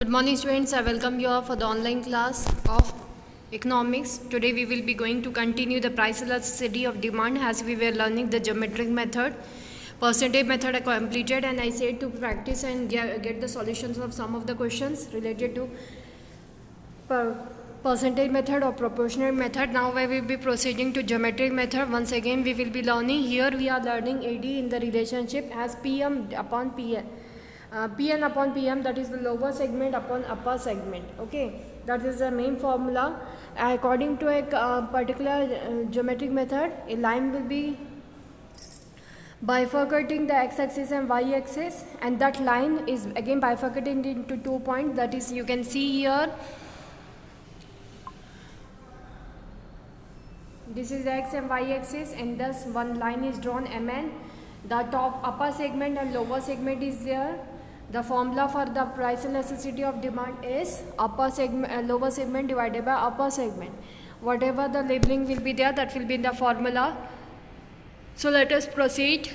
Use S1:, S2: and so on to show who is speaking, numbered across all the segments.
S1: Good morning students, I welcome you all for the online class of economics. Today we will be going to continue the price elasticity of demand as we were learning the geometric method. Percentage method I completed and I said to practice and get the solutions of some of the questions related to percentage method or proportional method. Now I will be proceeding to geometric method. Once again we will be learning. Here we are learning AD in the relationship as PM upon PN. Pn upon pm, that is the lower segment upon upper segment. Okay, that is the main formula. According to a particular geometric method, a line will be bifurcating the x-axis and y-axis, and that line is again bifurcated into 2 points. That is, you can see here, this is the x and y-axis, and thus one line is drawn mn. The top upper segment and lower segment is there. The formula for the price elasticity of demand is upper segment, lower segment divided by upper segment. Whatever the labeling will be there, that will be in the formula. So let us proceed.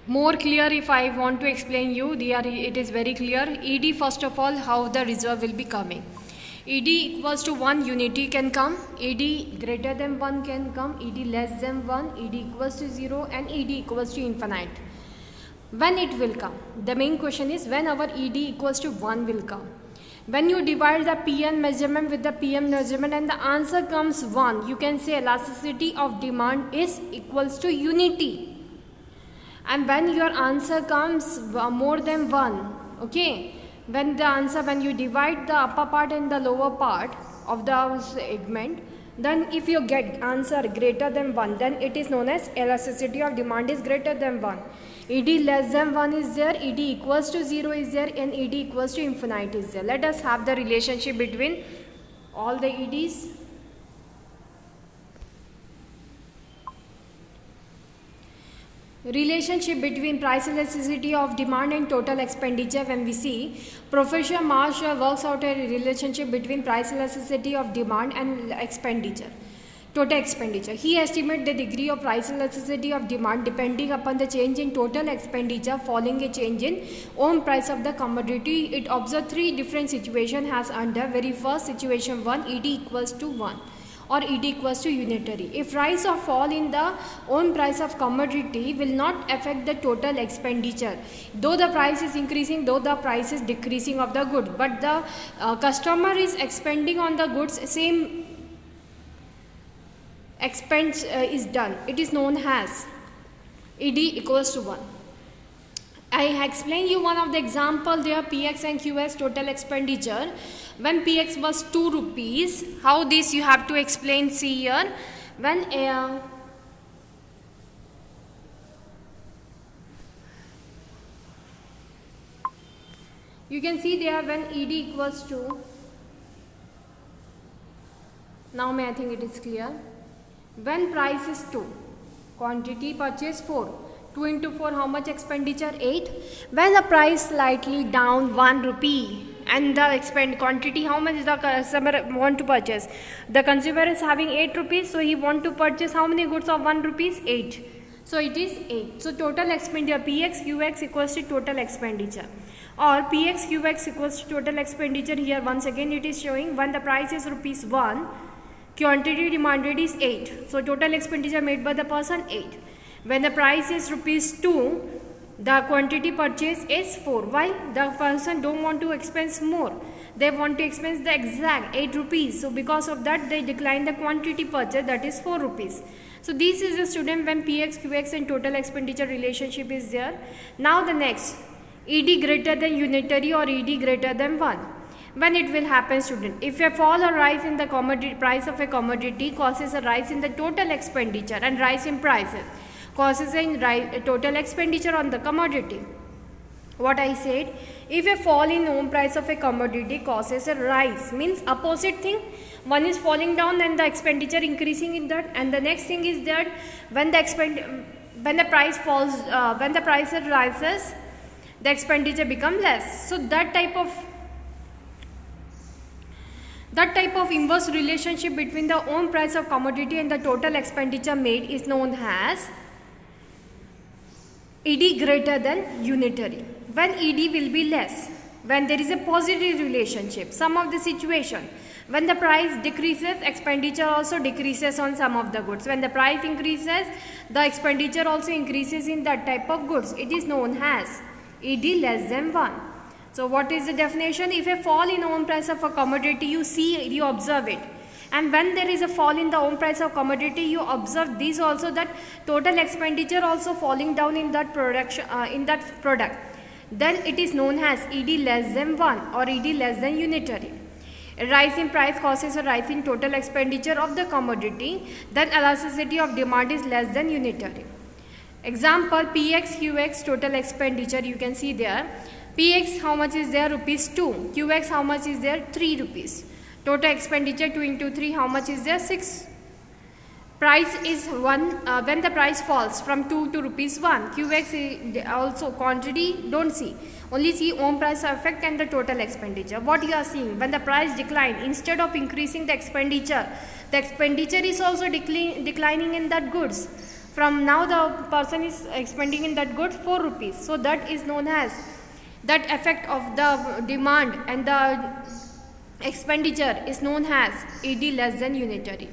S1: More clear if I want to explain you, it is very clear. ED, first of all, how the reserve will be coming. ED equals to 1, unity can come. ED greater than 1 can come. ED less than 1. ED equals to 0 and ED equals to infinite. When it will come? The main question is when our ED equals to 1 will come. When you divide the PN measurement with the PM measurement and the answer comes 1, you can say elasticity of demand is equals to unity. And when your answer comes more than 1, okay, when you divide the upper part and the lower part of the segment, then if you get answer greater than 1, then it is known as elasticity of demand is greater than 1. ED less than 1 is there, ED equals to 0 is there, and ED equals to infinite is there. Let us have the relationship between all the EDs. Relationship between price elasticity of demand and total expenditure. When we see, Professor Marshall works out a relationship between price elasticity of demand and expenditure, total expenditure. He estimates the degree of price elasticity of demand depending upon the change in total expenditure following a change in own price of the commodity. It observed 3 different situations as under. Very first situation 1, ED equals to 1. Or ED equals to unitary. If rise or fall in the own price of commodity will not affect the total expenditure, though the price is increasing, though the price is decreasing of the good, but the customer is expending on the goods, same expense is done. It is known as ED equals to 1. I explained you one of the example there, PX and QX total expenditure. When PX was 2 rupees, how this you have to explain, see here. When you can see there when ED equals to, now I think it is clear. When price is 2, quantity purchase 4. 2 into 4, how much expenditure? 8. When the price slightly down 1 rupee and the quantity, how much the customer want to purchase? The consumer is having 8 rupees, so he want to purchase how many goods of 1 rupees? 8. So it is 8. So total expenditure PX QX equals to total expenditure, or PX QX equals to total expenditure. Here once again it is showing when the price is rupees 1, quantity demanded is 8. So total expenditure made by the person 8. When the price is rupees 2, the quantity purchase is 4. Why? The person don't want to expense more. They want to expense the exact 8 rupees. So because of that, they decline the quantity purchase, that is 4 rupees. So this is the student when PX, QX and total expenditure relationship is there. Now the next, ED greater than unitary or ED greater than 1. When it will happen, student? If a fall or rise in the commodity price of a commodity causes a rise in the total expenditure and rise in prices, causes a total expenditure on the commodity. What I said, if a fall in own price of a commodity causes a rise, means opposite thing. One is falling down and the expenditure increasing in that, and the next thing is that when the price falls, when the price rises, the expenditure become less. So that type of inverse relationship between the own price of commodity and the total expenditure made is known as ED greater than unitary. when ED will be less, when there is a positive relationship, some of the situation. When the price decreases, expenditure also decreases on some of the goods. When the price increases, the expenditure also increases in that type of goods. It is known as ED less than 1. So what is the definition? If a fall in own price of a commodity, you observe it. And when there is a fall in the own price of commodity, you observe this also, that total expenditure also falling down in that product. Then it is known as ED less than 1 or ED less than unitary. A rise in price causes a rise in total expenditure of the commodity, then elasticity of demand is less than unitary. Example, PX, QX total expenditure, you can see there. PX how much is there? Rupees 2. QX how much is there? 3 rupees. Total expenditure 2 into 3, how much is there? 6. Price is 1, when the price falls from 2 to rupees 1. QX is also quantity, don't see. Only see own price effect and the total expenditure. What you are seeing, when the price decline, instead of increasing the expenditure is also declining in that goods. From now the person is expending in that goods 4 rupees. So that is known as, that effect of the demand and the expenditure is known as ED less than unitary.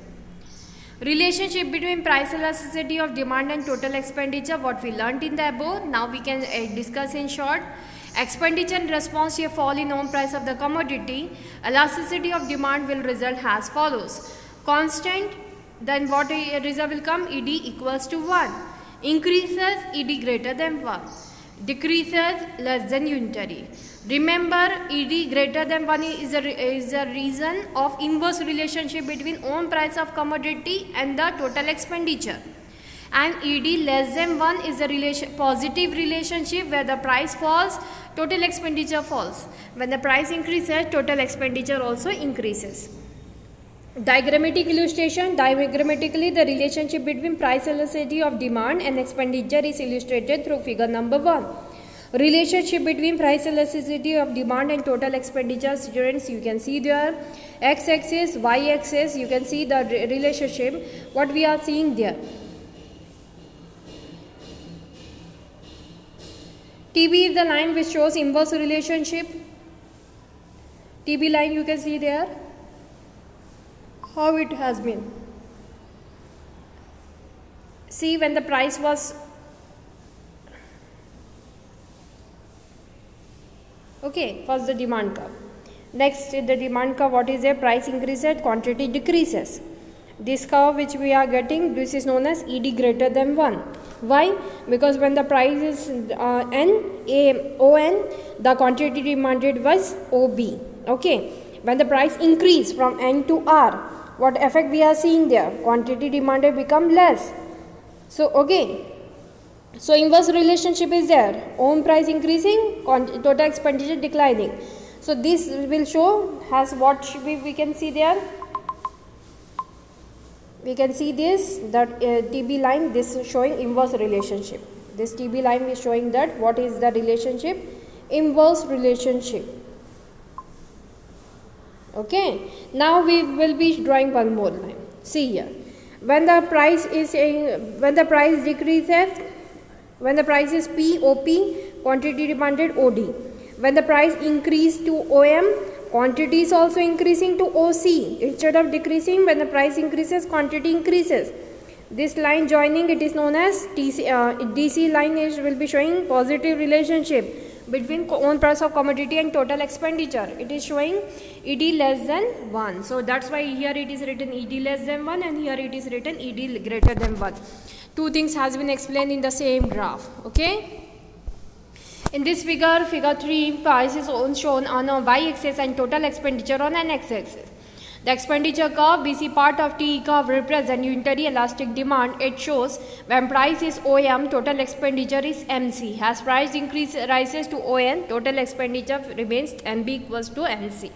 S1: Relationship between price elasticity of demand and total expenditure, what we learnt in the above. Now we can discuss in short. Expenditure in response to a fall in own price of the commodity, elasticity of demand will result as follows. Constant, then what result will come? ED equals to 1. Increases, ED greater than 1. Decreases, less than unitary. Remember, ED greater than 1 is a reason of inverse relationship between own price of commodity and the total expenditure. And ED less than 1 is a positive relationship where the price falls, total expenditure falls. When the price increases, total expenditure also increases. Diagrammatic illustration. Diagrammatically, the relationship between price elasticity of demand and expenditure is illustrated through figure number 1. Relationship between price elasticity of demand and total expenditure, students, you can see there. X-axis, Y-axis, you can see the relationship, what we are seeing there. TB is the line which shows inverse relationship. TB line you can see there. How it has been. See, when the price was okay, first the demand curve. Next the demand curve, what is there? Price increases, quantity decreases. This curve which we are getting, this is known as ED greater than 1. Why? Because when the price is ON, the quantity demanded was OB. Okay. When the price increase from N to R, what effect we are seeing there? Quantity demanded become less. So, okay. So, inverse relationship is there. Own price increasing, total expenditure declining. So, this will show as what we can see there. We can see this, that TB line, this is showing inverse relationship. This TB line is showing that what is the relationship? Inverse relationship. Okay. Now we will be drawing one more line. See here. When the price is decreases, when the price is POP, quantity demanded OD. When the price increase to OM, quantity is also increasing to OC. Instead of decreasing, when the price increases, quantity increases. This line joining, it is known as DC line will be showing positive relationship between own price of commodity and total expenditure. It is showing ED less than 1. So that's why here it is written ED less than 1 and here it is written ED greater than 1. Two things has been explained in the same graph. Okay. In this figure, figure 3, price is shown on a y-axis and total expenditure on an x-axis. The expenditure curve, BC part of T curve represents unitary elastic demand. It shows when price is OM, total expenditure is MC. As price rises to ON, total expenditure remains MB equals to MC.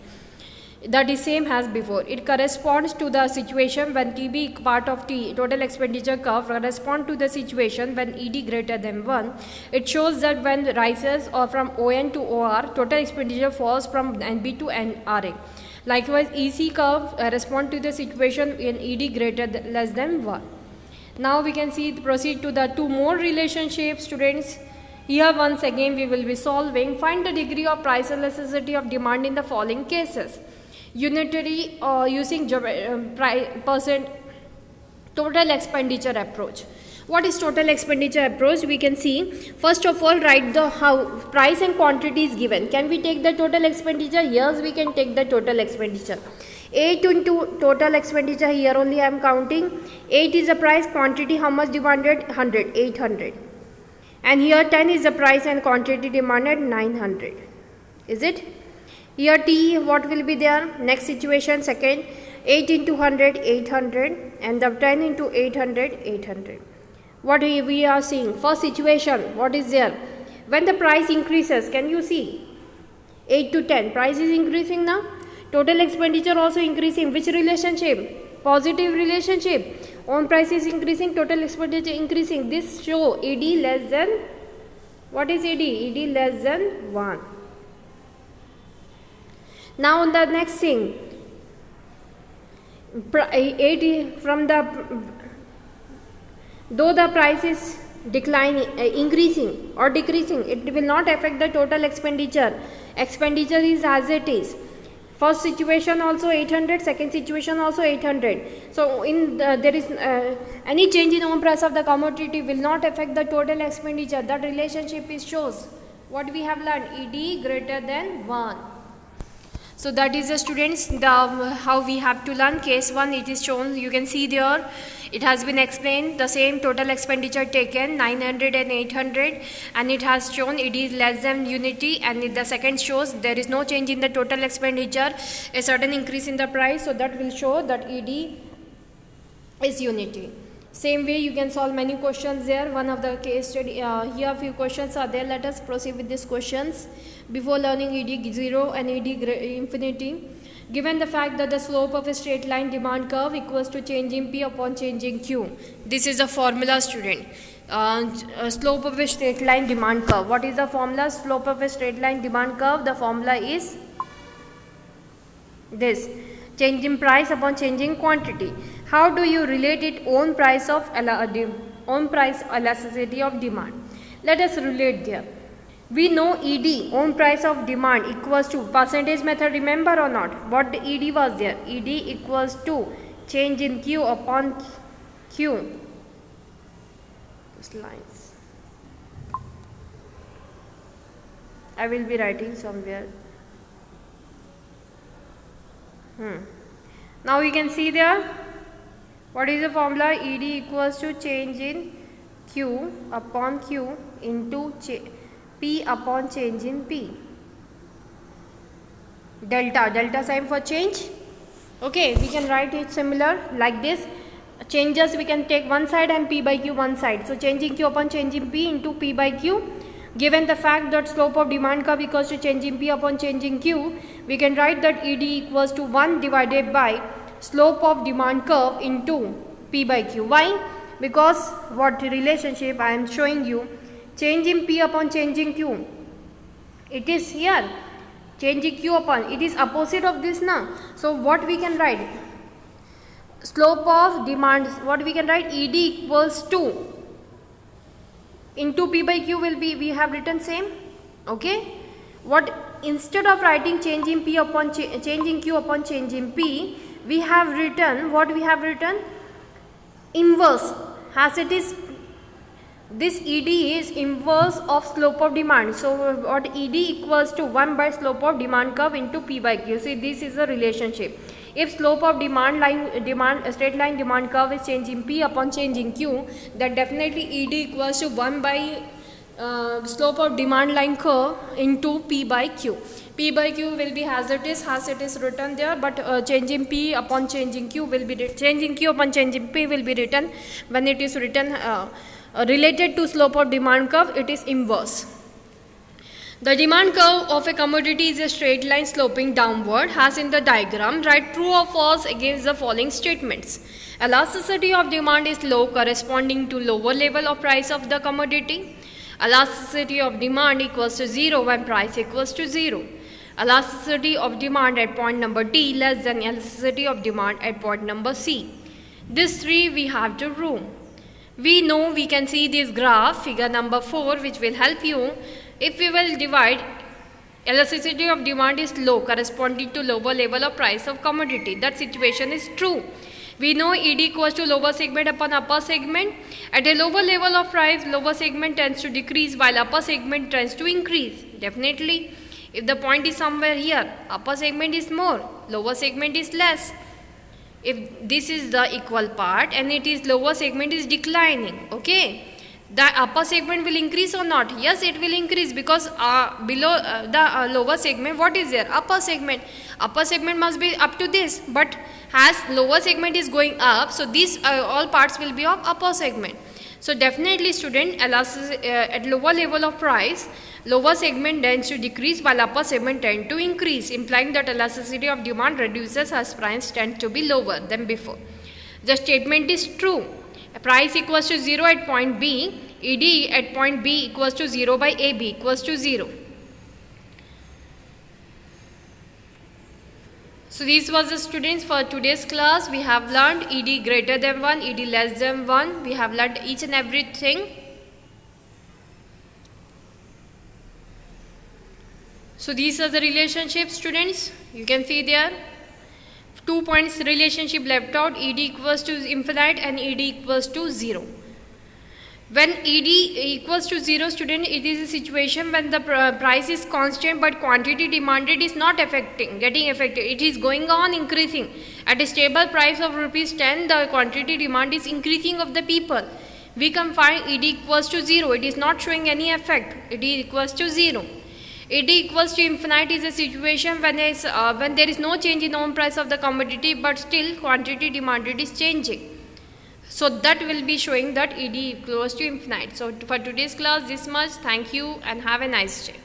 S1: That is same as before. It corresponds to the situation when TB part of T total expenditure curve correspond to the situation when ED greater than 1. It shows that when rises or from ON to OR, total expenditure falls from NB to NRA. Likewise, EC curve correspond to the situation in ED greater than less than 1. Now we can proceed to the two more relationships, students. Here once again we will be solving. Find the degree of price elasticity of demand in the following cases. Unitary using percent total expenditure approach. What is total expenditure approach? We can see, first of all, write the how price and quantity is given. Can we take the total expenditure? Yes, we can take the total expenditure. 8 into total expenditure, here only I am counting. 8 is the price, quantity how much demanded? 100, 800. And here 10 is the price and quantity demanded 900. Is it? Here T, what will be there? Next situation, second, 8 into 100, 800, and the 10 into 800, 800. What we are seeing? First situation, what is there? When the price increases, can you see? 8 to 10, price is increasing now. Total expenditure also increasing. Which relationship? Positive relationship. Own price is increasing, total expenditure increasing. This show ED less than, what is ED? ED less than 1. Now the next thing, 8 from the, though the price is declining, increasing or decreasing, it will not affect the total expenditure. Expenditure is as it is. First situation also 800, second situation also 800. So in there is any change in own price of the commodity will not affect the total expenditure. That relationship is shows. What we have learned, ED greater than 1. So that is the students, how we have to learn. Case 1, it is shown, you can see there, it has been explained, the same total expenditure taken 900 and 800, and it has shown it is less than unity, and the second shows there is no change in the total expenditure, a certain increase in the price, so that will show that ED is unity. Same way you can solve many questions there. One of the case study, here few questions are there. Let us proceed with these questions. Before learning ED 0 and ED infinity, given the fact that the slope of a straight line demand curve equals to change in P upon change in Q. This is the formula, student. Slope of a straight line demand curve. What is the formula? Slope of a straight line demand curve. The formula is this. Change in price upon change in quantity. How do you relate it? Own price elasticity of demand. Let us relate there. We know ED, own price of demand, equals to percentage method, remember or not? What the ED was there? ED equals to change in Q upon Q. These lines I will be writing somewhere. Now you can see there, what is the formula? ED equals to change in Q upon Q into P upon change in P. Delta sign for change. Okay, we can write it similar like this. Changes we can take one side and P by Q one side. So changing Q upon changing P into P by Q. Given the fact that slope of demand curve equals to changing P upon changing Q, we can write that ED equals to 1 divided by slope of demand curve into P by Q. Why? Because what relationship I am showing you, change in P upon changing Q, it is here, changing Q upon, it is opposite of this now. So what we can write? Slope of demand, what we can write? ED equals to into P by Q will be, we have written same. Okay, what, instead of writing changing P upon changing Q upon changing P, we have written, what we have written? Inverse, as it is, this ED is inverse of slope of demand. So what ED equals to 1 by slope of demand curve into P by Q. See, this is a relationship. If slope of straight line demand curve is changing P upon changing Q, then definitely ED equals to 1 by slope of demand line curve into P by Q. P by Q will be as it is written there, but changing P upon changing Q will be changing Q upon changing P will be written when it is written related to slope of demand curve, it is inverse. The demand curve of a commodity is a straight line sloping downward, as in the diagram. Write true or false against the following statements. Elasticity of demand is low, corresponding to lower level of price of the commodity. Elasticity of demand equals to 0 when price equals to 0. Elasticity of demand at point number D less than elasticity of demand at point number C. These three we have to prove. We know we can see this graph, figure number 4, which will help you. If we will divide, elasticity of demand is low, corresponding to lower level of price of commodity. That situation is true. We know ED equals to lower segment upon upper segment. At a lower level of price, lower segment tends to decrease while upper segment tends to increase. Definitely, if the point is somewhere here, upper segment is more, lower segment is less. If this is the equal part and it is lower segment is declining, okay, the upper segment will increase or not? Yes, it will increase, because below the lower segment, what is there? Upper segment. Upper segment must be up to this, but as lower segment is going up, so these all parts will be of upper segment. So definitely student, at lower level of price, lower segment tends to decrease while upper segment tend to increase, implying that elasticity of demand reduces as price tends to be lower than before. The statement is true. Price equals to 0 at point B, ED at point B equals to 0 by AB equals to 0. So this was the students for today's class. We have learned ED greater than 1, ED less than 1. We have learned each and everything. So these are the relationships, students. You can see there 2 points relationship left out, ED equals to infinite and ED equals to 0. When ED equals to 0, student, it is a situation when the price is constant but quantity demanded is not getting affected. It is going on increasing. At a stable price of rupees 10, the quantity demand is increasing of the people. We can find ED equals to 0. It is not showing any effect. ED equals to 0. ED equals to infinite is a situation when there is no change in own price of the commodity, but still quantity demanded is changing. So that will be showing that ED equals to infinite. So for today's class, this much. Thank you and have a nice day.